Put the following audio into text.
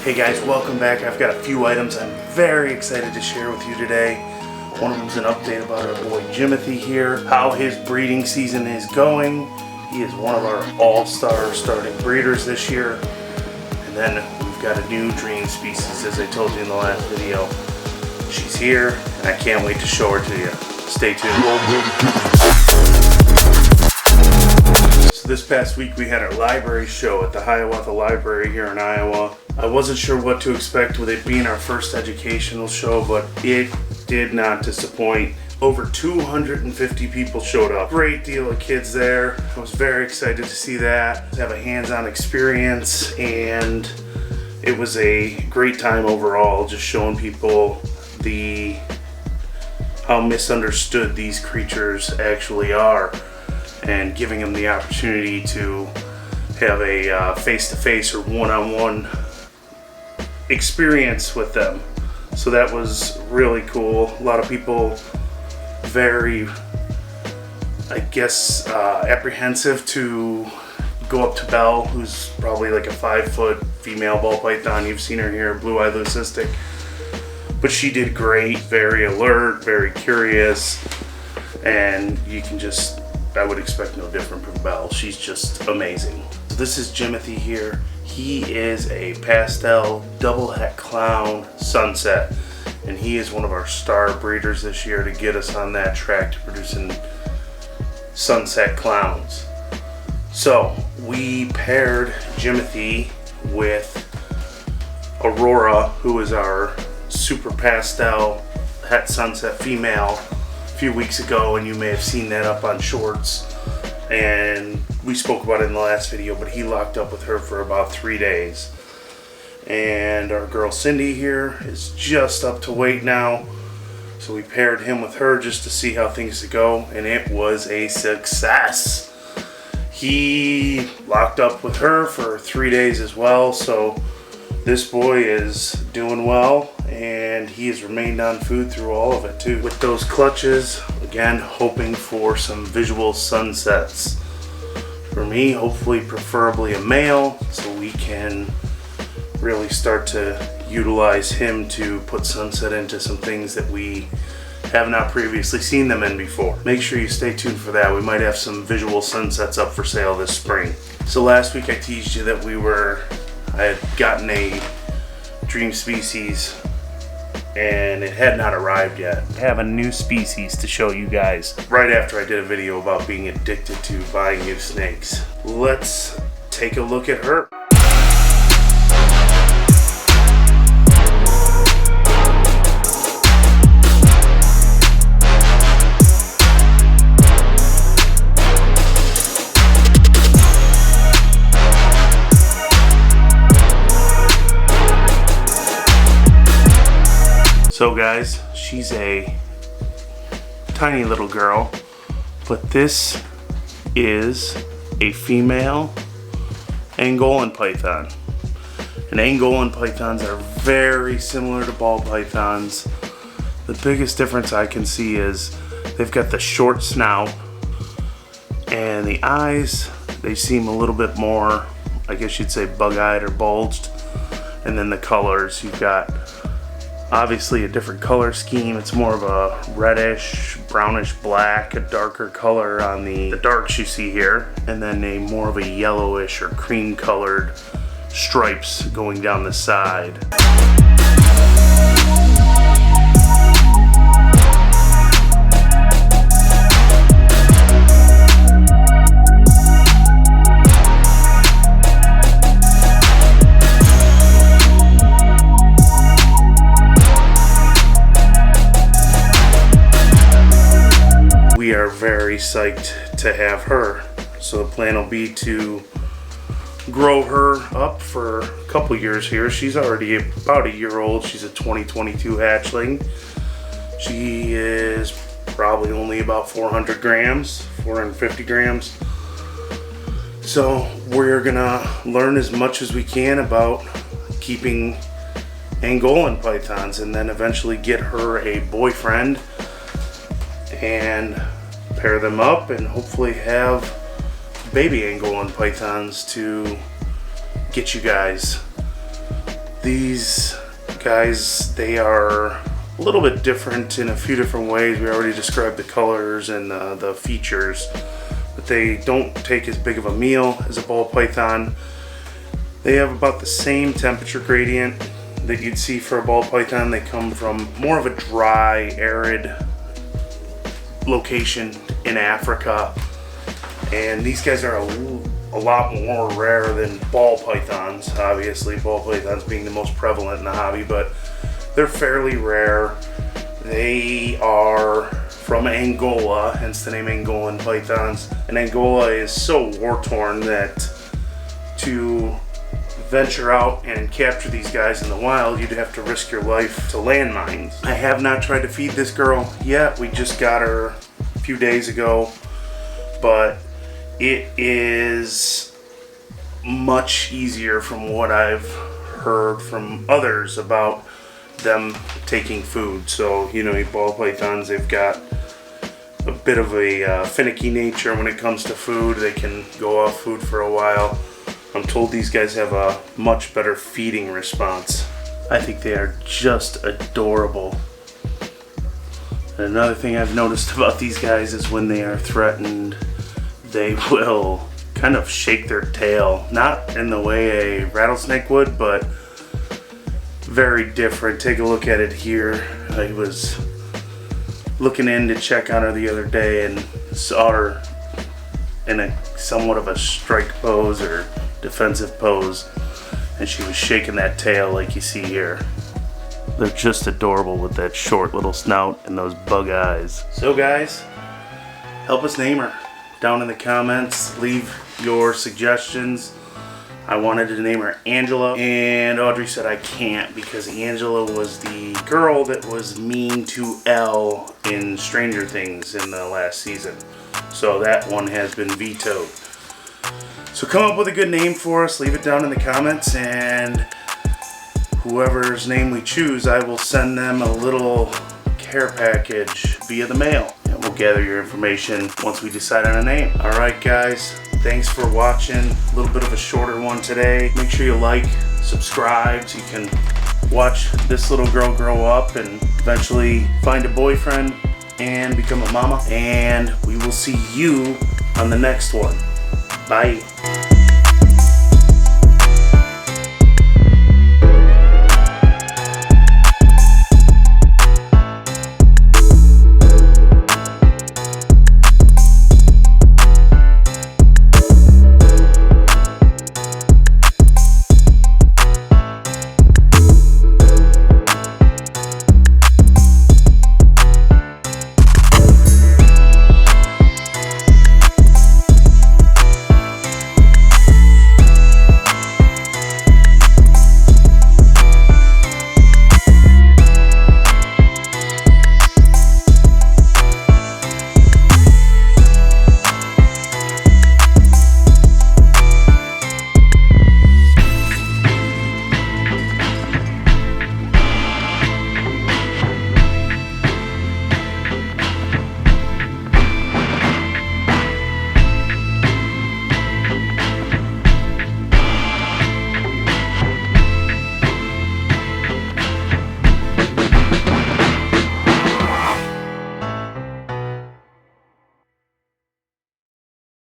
Hey guys, welcome back. I've got a few items I'm very excited to share with you today. One of them is an update about our boy Jimothy here, how his breeding season is going. He is one of our all-star starting breeders this year. And then we've got a new dream species, as I told you in the last video. She's here, and I can't wait to show her to you. Stay tuned. So this past week we had our library show at the Hiawatha Library here in Iowa. I wasn't sure what to expect with it being our first educational show, but it did not disappoint. Over 250 people showed up. Great deal of kids there. I was very excited to see that, to have a hands-on experience, and it was a great time overall, just showing people how misunderstood these creatures actually are and giving them the opportunity to have a face-to-face or one-on-one experience with them. So that was really cool. A lot of people very, I guess, apprehensive to go up to Belle, who's probably like a 5-foot female ball python. You've seen her here, blue-eyed leucistic. But she did great, very alert, very curious, and you can just, I would expect no different from Belle. She's just amazing. So this is Jimothy here. He is a pastel double het clown sunset, and he is one of our star breeders this year to get us on that track to producing sunset clowns. So we paired Jimothy with Aurora, who is our super pastel het sunset female, a few weeks ago, and you may have seen that up on shorts, and we spoke about it in the last video, but he locked up with her for about 3 days. And our girl Cindy here is just up to weight now, so we paired him with her just to see how things go, and it was a success. He locked up with her for 3 days as well, so this boy is doing well, and he has remained on food through all of it too. With those clutches, again, hoping for some visual sunsets. For me, hopefully preferably a male, so we can really start to utilize him to put sunset into some things that we have not previously seen them in before. Make sure you stay tuned for that. We might have some visual sunsets up for sale this spring. So last week I teased you that I had gotten a dream species and it had not arrived yet. I have a new species to show you guys right after I did a video about being addicted to buying new snakes. Let's take a look at her. So guys, she's a tiny little girl, but this is a female Angolan Python. And Angolan Pythons are very similar to ball pythons. The biggest difference I can see is they've got the short snout, and the eyes, they seem a little bit more, I guess you'd say, bug-eyed or bulged. And then the colors, you've got obviously a different color scheme. It's more of a reddish, brownish black, a darker color on the darks you see here, and then a more of a yellowish or cream colored stripes going down the side. We are very psyched to have her. So the plan will be to grow her up for a couple years here. She's already about a year old. She's a 2022 hatchling. She is probably only about 400 grams, 450 grams. So we're gonna learn as much as we can about keeping Angolan pythons, and then eventually get her a boyfriend and pair them up and hopefully have baby Angolan pythons to get you guys These guys, they are a little bit different in a few different ways. We already described the colors and the features, but they don't take as big of a meal as a ball python. They have about the same temperature gradient that you'd see for a ball python. They come from more of a dry, arid location in Africa, and these guys are a lot more rare than ball pythons. Obviously, ball pythons being the most prevalent in the hobby, but they're fairly rare. They are from Angola, hence the name Angolan Pythons. And Angola is so war-torn that to venture out and capture these guys in the wild, you'd have to risk your life to landmines. I have not tried to feed this girl yet. We just got her a few days ago, but it is much easier from what I've heard from others about them taking food. So, you know, ball pythons, they've got a bit of a finicky nature when it comes to food. They can go off food for a while. I'm told these guys have a much better feeding response. I think they are just adorable. And another thing I've noticed about these guys is when they are threatened, they will kind of shake their tail. Not in the way a rattlesnake would, but very different. Take a look at it here. I was looking in to check on her the other day and saw her in a somewhat of a strike pose or defensive pose, and she was shaking that tail like you see here. They're just adorable with that short little snout and those bug eyes. So guys, help us name her. Down in the comments, leave your suggestions. I wanted to name her Angela, and Audrey said I can't because Angela was the girl that was mean to Elle in Stranger Things in the last season. So that one has been vetoed. So come up with a good name for us, leave it down in the comments, and whoever's name we choose, I will send them a little care package via the mail. And we'll gather your information once we decide on a name. Alright guys, thanks for watching. A little bit of a shorter one today. Make sure you like, subscribe so you can watch this little girl grow up and eventually find a boyfriend and become a mama. And we will see you on the next one. Bye.